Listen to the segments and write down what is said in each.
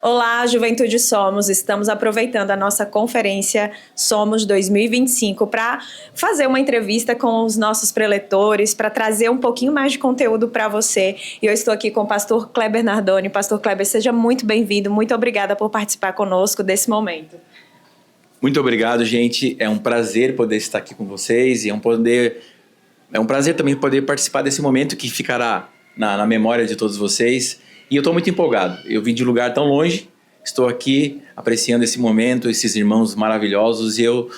Olá, Juventude Somos! Estamos aproveitando a nossa conferência Somos 2025 para fazer uma entrevista com os nossos preletores, para trazer um pouquinho mais de conteúdo para você. E eu estou aqui com o pastor Kleber Nardoni. Pastor Kleber, seja muito bem-vindo. Muito obrigada por participar conosco desse momento. Muito obrigado, gente. É um prazer poder estar aqui com vocês e é um prazer também poder participar desse momento que ficará na memória de todos vocês. E eu estou muito empolgado. Eu vim de um lugar tão longe, estou aqui apreciando esse momento, esses irmãos maravilhosos, e eu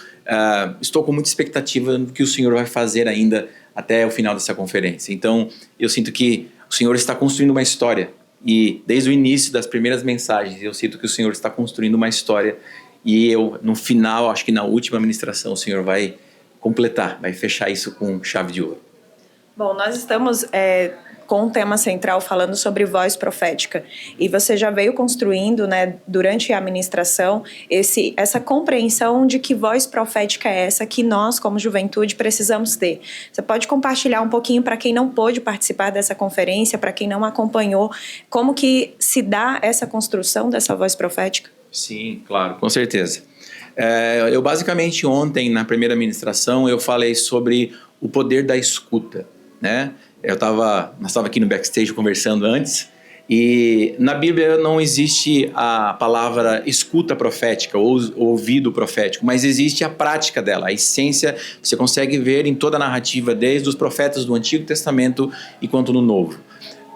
estou com muita expectativa do que o Senhor vai fazer ainda até o final dessa conferência. Então, eu sinto que o Senhor está construindo uma história, e desde o início das primeiras mensagens, eu sinto que o Senhor está construindo uma história, e eu, no final, acho que na última ministração, o Senhor vai completar, vai fechar isso com chave de ouro. Bom, nós estamos com um tema central falando sobre voz profética. E você já veio construindo, né, durante a ministração, essa compreensão de que voz profética é essa que nós, como juventude, precisamos ter. Você pode compartilhar um pouquinho para quem não pôde participar dessa conferência, para quem não acompanhou, como que se dá essa construção dessa voz profética? Sim, claro, com certeza. Eu basicamente ontem, na primeira ministração, eu falei sobre o poder da escuta, né? Nós estávamos aqui no backstage conversando antes, e na Bíblia não existe a palavra escuta profética ou ouvido profético, mas existe a prática dela, a essência você consegue ver em toda a narrativa, desde os profetas do Antigo Testamento e quanto no Novo.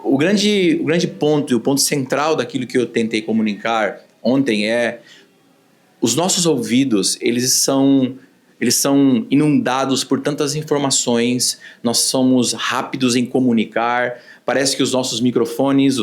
O grande ponto e o ponto central daquilo que eu tentei comunicar ontem é os nossos ouvidos, eles são inundados por tantas informações, nós somos rápidos em comunicar, parece que os nossos microfones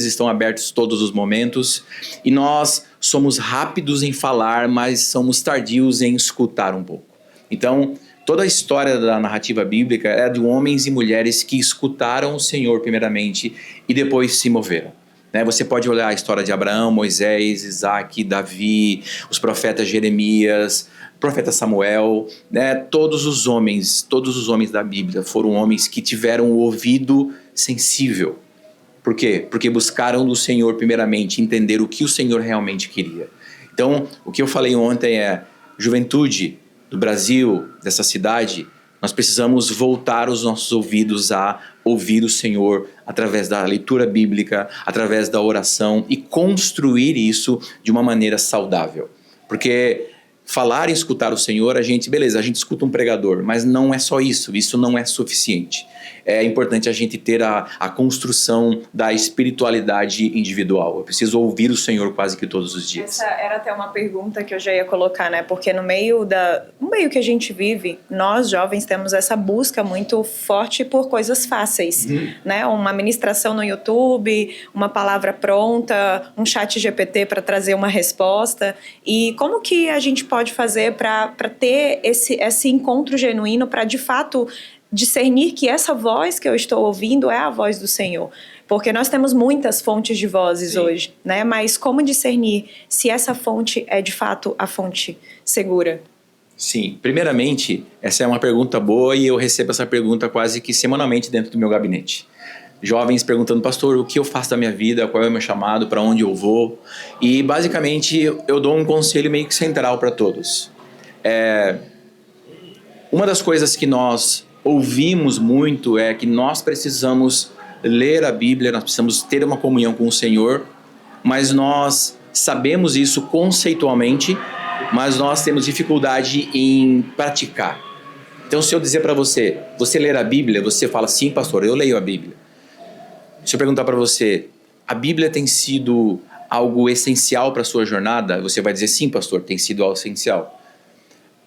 estão abertos todos os momentos, e nós somos rápidos em falar, mas somos tardios em escutar um pouco. Então, toda a história da narrativa bíblica é de homens e mulheres que escutaram o Senhor primeiramente e depois se moveram. Você pode olhar a história de Abraão, Moisés, Isaac, Davi, os profetas Jeremias, profeta Samuel, todos os homens da Bíblia foram homens que tiveram o ouvido sensível. Por quê? Porque buscaram do Senhor primeiramente entender o que o Senhor realmente queria. Então, o que eu falei ontem é, juventude do Brasil, dessa cidade, nós precisamos voltar os nossos ouvidos a ouvir o Senhor através da leitura bíblica, através da oração e construir isso de uma maneira saudável. Porque falar e escutar o Senhor, a gente escuta um pregador, mas não é só isso não é suficiente. É importante a gente ter a construção da espiritualidade individual. Eu preciso ouvir o Senhor quase que todos os dias. Essa era até uma pergunta que eu já ia colocar, né? Porque no meio que a gente vive, nós jovens temos essa busca muito forte por coisas fáceis, né? Uma ministração no YouTube, uma palavra pronta, um chat GPT para trazer uma resposta. E como que a gente pode fazer para ter esse encontro genuíno, para de fato discernir que essa voz que eu estou ouvindo é a voz do Senhor? Porque nós temos muitas fontes de vozes hoje, né? Mas como discernir se essa fonte é de fato a fonte segura? Sim, primeiramente, essa é uma pergunta boa e eu recebo essa pergunta quase que semanalmente dentro do meu gabinete. Jovens perguntando, pastor, o que eu faço da minha vida, qual é o meu chamado, para onde eu vou? E basicamente eu dou um conselho meio que central para todos. Uma das coisas que nós ouvimos muito é que nós precisamos ler a Bíblia, nós precisamos ter uma comunhão com o Senhor, mas nós sabemos isso conceitualmente, mas nós temos dificuldade em praticar. Então, se eu dizer para você ler a Bíblia, você fala, sim, pastor, eu leio a Bíblia. Se eu perguntar para você, a Bíblia tem sido algo essencial para a sua jornada? Você vai dizer, sim, pastor, tem sido algo essencial.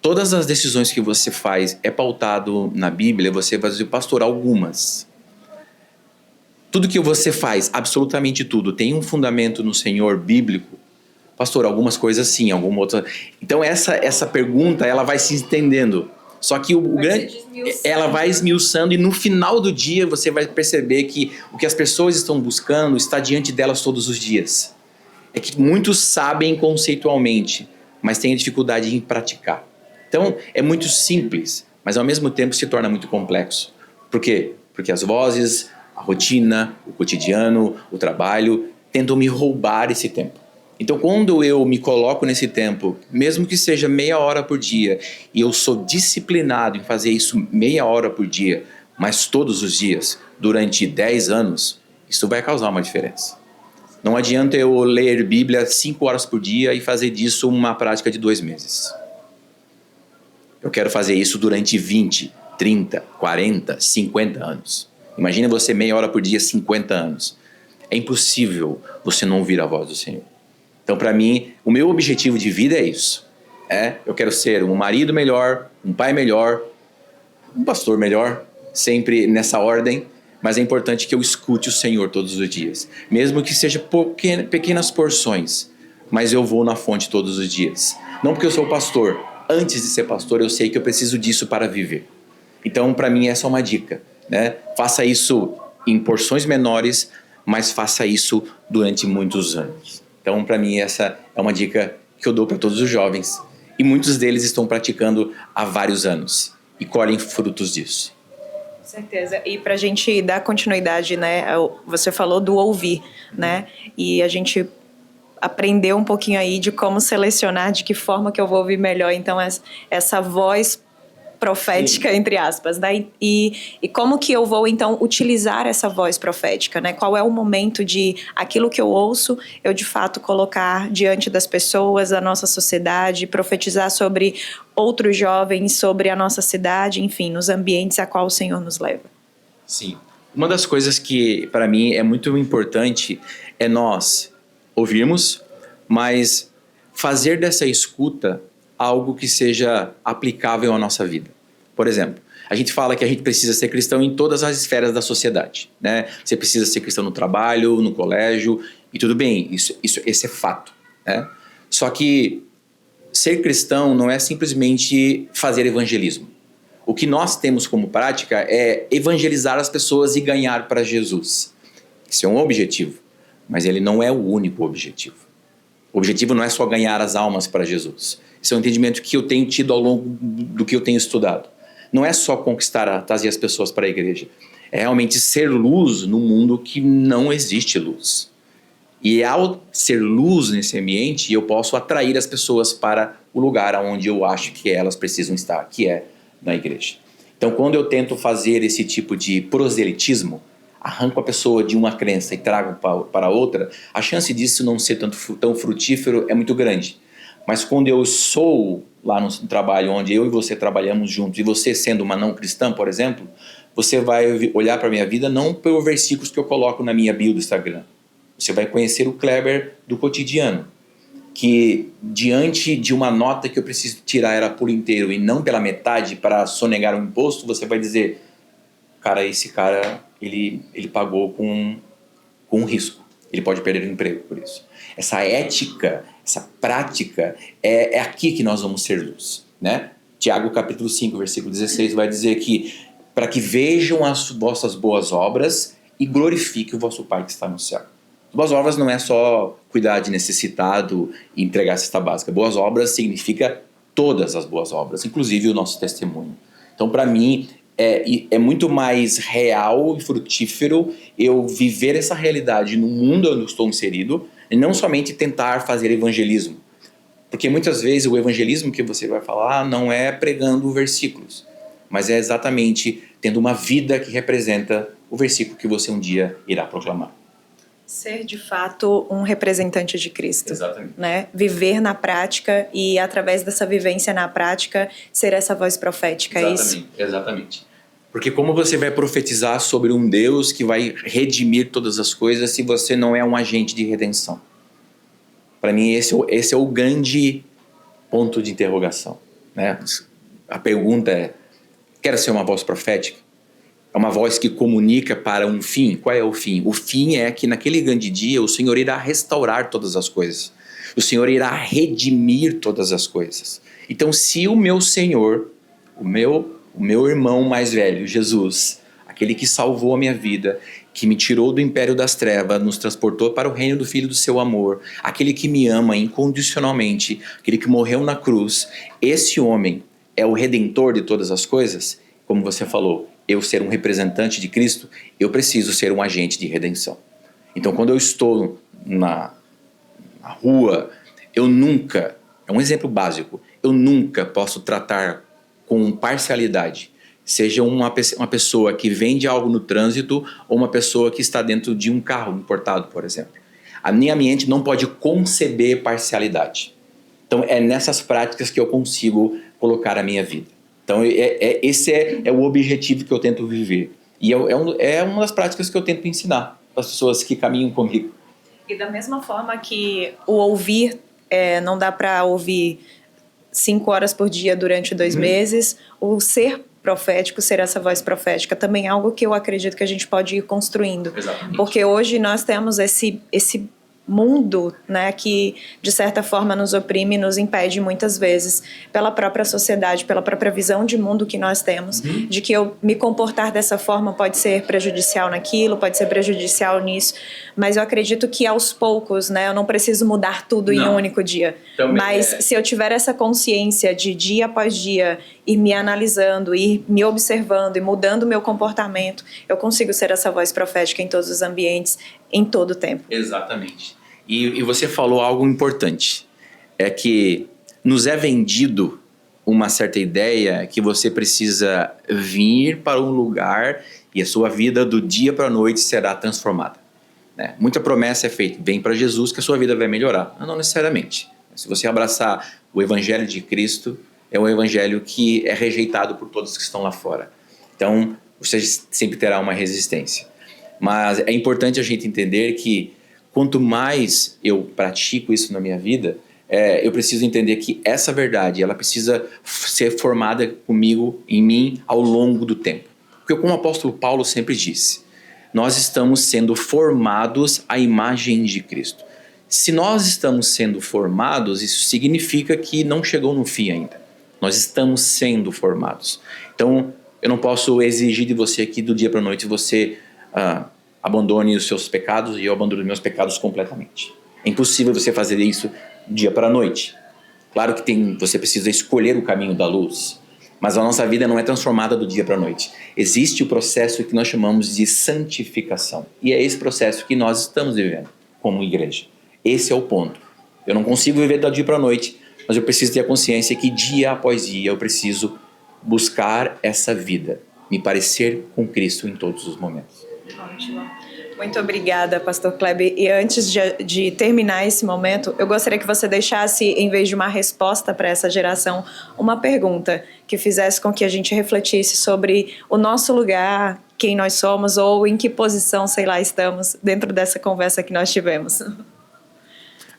Todas as decisões que você faz é pautado na Bíblia, você vai dizer, pastor, algumas. Tudo que você faz, absolutamente tudo, tem um fundamento no Senhor bíblico? Pastor, algumas coisas sim, alguma outra. Então essa pergunta, ela vai se estendendo. Só que ela vai esmiuçando e no final do dia você vai perceber que o que as pessoas estão buscando está diante delas todos os dias. É que muitos sabem conceitualmente, mas têm dificuldade em praticar. Então, é muito simples, mas ao mesmo tempo se torna muito complexo. Por quê? Porque as vozes, a rotina, o cotidiano, o trabalho tentam me roubar esse tempo. Então, quando eu me coloco nesse tempo, mesmo que seja meia hora por dia, e eu sou disciplinado em fazer isso meia hora por dia, mas todos os dias, durante 10 anos, isso vai causar uma diferença. Não adianta eu ler Bíblia 5 horas por dia e fazer disso uma prática de 2 meses. Eu quero fazer isso durante 20, 30, 40, 50 anos. Imagina você meia hora por dia, 50 anos. É impossível você não ouvir a voz do Senhor. Então, para mim, o meu objetivo de vida é isso. Eu quero ser um marido melhor, um pai melhor, um pastor melhor, sempre nessa ordem, mas é importante que eu escute o Senhor todos os dias. Mesmo que seja pequenas porções, mas eu vou na fonte todos os dias. Não porque eu sou pastor. Antes de ser pastor, eu sei que eu preciso disso para viver. Então, para mim, essa é uma dica, né? Faça isso em porções menores, mas faça isso durante muitos anos. Então, para mim, essa é uma dica que eu dou para todos os jovens. E muitos deles estão praticando há vários anos e colhem frutos disso. Com certeza. E para a gente dar continuidade, né? Você falou do ouvir, né? E a gente aprendeu um pouquinho aí de como selecionar, de que forma que eu vou ouvir melhor. Então, essa voz profética, sim, entre aspas, né? E como que eu vou, então, utilizar essa voz profética, né? Qual é o momento de aquilo que eu ouço, eu, de fato, colocar diante das pessoas, da nossa sociedade, profetizar sobre outros jovens, sobre a nossa cidade, enfim, nos ambientes a qual o Senhor nos leva. Sim. Uma das coisas que, para mim, é muito importante é nós ouvirmos, mas fazer dessa escuta algo que seja aplicável à nossa vida. Por exemplo, a gente fala que a gente precisa ser cristão em todas as esferas da sociedade, né? Você precisa ser cristão no trabalho, no colégio, e tudo bem, esse é fato, né? Só que ser cristão não é simplesmente fazer evangelismo. O que nós temos como prática é evangelizar as pessoas e ganhar para Jesus. Esse é um objetivo, mas ele não é o único objetivo. O objetivo não é só ganhar as almas para Jesus. Esse é um entendimento que eu tenho tido ao longo do que eu tenho estudado. Não é só conquistar, trazer as pessoas para a igreja. É realmente ser luz num mundo que não existe luz. E ao ser luz nesse ambiente, eu posso atrair as pessoas para o lugar onde eu acho que elas precisam estar, que é na igreja. Então, quando eu tento fazer esse tipo de proselitismo, arranco a pessoa de uma crença e trago para outra, a chance disso não ser tão frutífero é muito grande. Mas quando eu sou lá no trabalho onde eu e você trabalhamos juntos, e você sendo uma não cristã, por exemplo, você vai olhar para a minha vida não pelos versículos que eu coloco na minha bio do Instagram. Você vai conhecer o Kleber do cotidiano, que diante de uma nota que eu preciso tirar ela por inteiro e não pela metade para sonegar o imposto, você vai dizer, esse cara, ele pagou com um risco. Ele pode perder o emprego por isso. Essa ética, essa prática, é aqui que nós vamos ser luz, né? Tiago capítulo 5, versículo 16 vai dizer que para que vejam as vossas boas obras e glorifique o vosso Pai que está no céu. Boas obras não é só cuidar de necessitado e entregar a cesta básica. Boas obras significa todas as boas obras, inclusive o nosso testemunho. Então, para mim, é muito mais real e frutífero eu viver essa realidade no mundo onde eu estou inserido e não somente tentar fazer evangelismo. Porque muitas vezes o evangelismo que você vai falar não é pregando versículos, mas é exatamente tendo uma vida que representa o versículo que você um dia irá proclamar. Ser, de fato, um representante de Cristo. Exatamente. Né? Viver na prática e, através dessa vivência na prática, ser essa voz profética. Exatamente, é isso? Exatamente. Porque como você vai profetizar sobre um Deus que vai redimir todas as coisas se você não é um agente de redenção? Para mim, esse é o grande ponto de interrogação, né? A pergunta é, quero ser uma voz profética? É uma voz que comunica para um fim. Qual é o fim? O fim é que naquele grande dia o Senhor irá restaurar todas as coisas. O Senhor irá redimir todas as coisas. Então, se o meu Senhor, o meu irmão mais velho, Jesus, aquele que salvou a minha vida, que me tirou do império das trevas, nos transportou para o reino do Filho do seu amor, aquele que me ama incondicionalmente, aquele que morreu na cruz, esse homem é o redentor de todas as coisas, como você falou, eu ser um representante de Cristo, eu preciso ser um agente de redenção. Então, quando eu estou na rua, eu nunca, é um exemplo básico, eu nunca posso tratar com parcialidade, seja uma pessoa que vende algo no trânsito ou uma pessoa que está dentro de um carro importado, por exemplo. A minha mente não pode conceber parcialidade. Então, é nessas práticas que eu consigo colocar a minha vida. Então, esse é o objetivo que eu tento viver. E é uma das práticas que eu tento ensinar para as pessoas que caminham comigo. E da mesma forma que o ouvir, não dá para ouvir 5 horas por dia durante 2 meses, o ser profético, ser essa voz profética, também é algo que eu acredito que a gente pode ir construindo. Exatamente. Porque hoje nós temos esse mundo, né, que de certa forma nos oprime, nos impede muitas vezes pela própria sociedade, pela própria visão de mundo que nós temos, de que eu me comportar dessa forma pode ser prejudicial naquilo, pode ser prejudicial nisso, mas eu acredito que aos poucos, né, eu não preciso mudar tudo em um único dia, mas se eu tiver essa consciência de dia após dia ir me analisando, ir me observando e mudando o meu comportamento, eu consigo ser essa voz profética em todos os ambientes, em todo o tempo. Exatamente. E você falou algo importante, é que nos é vendido uma certa ideia que você precisa vir para um lugar e a sua vida do dia para a noite será transformada. Né? Muita promessa é feita, vem para Jesus que a sua vida vai melhorar. Não necessariamente. Se você abraçar o Evangelho de Cristo, é um evangelho que é rejeitado por todos que estão lá fora. Então, você sempre terá uma resistência. Mas é importante a gente entender que quanto mais eu pratico isso na minha vida, eu preciso entender que essa verdade, ela precisa ser formada comigo, em mim, ao longo do tempo. Porque como o apóstolo Paulo sempre disse, nós estamos sendo formados à imagem de Cristo. Se nós estamos sendo formados, isso significa que não chegou no fim ainda. Nós estamos sendo formados. Então, eu não posso exigir de você que do dia para a noite você abandone os seus pecados e eu abandono os meus pecados completamente. É impossível você fazer isso do dia para a noite. Claro que você precisa escolher o caminho da luz, mas a nossa vida não é transformada do dia para a noite. Existe o processo que nós chamamos de santificação. E é esse processo que nós estamos vivendo como igreja. Esse é o ponto. Eu não consigo viver do dia para a noite, mas eu preciso ter a consciência que dia após dia eu preciso buscar essa vida, me parecer com Cristo em todos os momentos. Ótimo. Muito obrigada, Pastor Kleber. E antes de terminar esse momento, eu gostaria que você deixasse, em vez de uma resposta para essa geração, uma pergunta que fizesse com que a gente refletisse sobre o nosso lugar, quem nós somos ou em que posição, sei lá, estamos dentro dessa conversa que nós tivemos.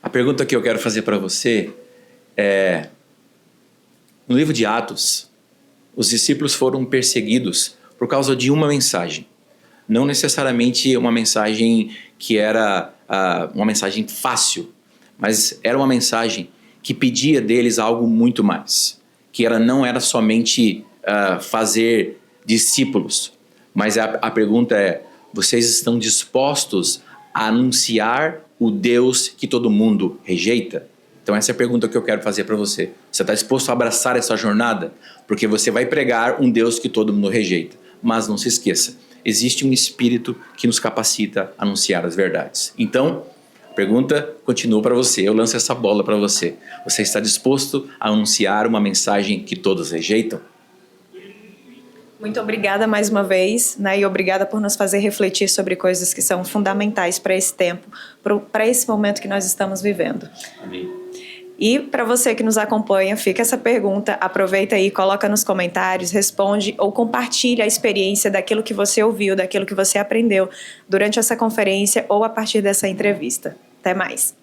A pergunta que eu quero fazer para você no livro de Atos, os discípulos foram perseguidos por causa de uma mensagem. Não necessariamente uma mensagem que era uma mensagem fácil, mas era uma mensagem que pedia deles algo muito mais. Que não era somente fazer discípulos, mas a pergunta é, vocês estão dispostos a anunciar o Deus que todo mundo rejeita? Então essa é a pergunta que eu quero fazer para você. Você está disposto a abraçar essa jornada? Porque você vai pregar um Deus que todo mundo rejeita. Mas não se esqueça, existe um Espírito que nos capacita a anunciar as verdades. Então, a pergunta continua para você. Eu lanço essa bola para você. Você está disposto a anunciar uma mensagem que todos rejeitam? Muito obrigada mais uma vez, né? E obrigada por nos fazer refletir sobre coisas que são fundamentais para esse tempo, para esse momento que nós estamos vivendo. Amém. E para você que nos acompanha, fica essa pergunta, aproveita aí, coloca nos comentários, responde ou compartilha a experiência daquilo que você ouviu, daquilo que você aprendeu durante essa conferência ou a partir dessa entrevista. Até mais!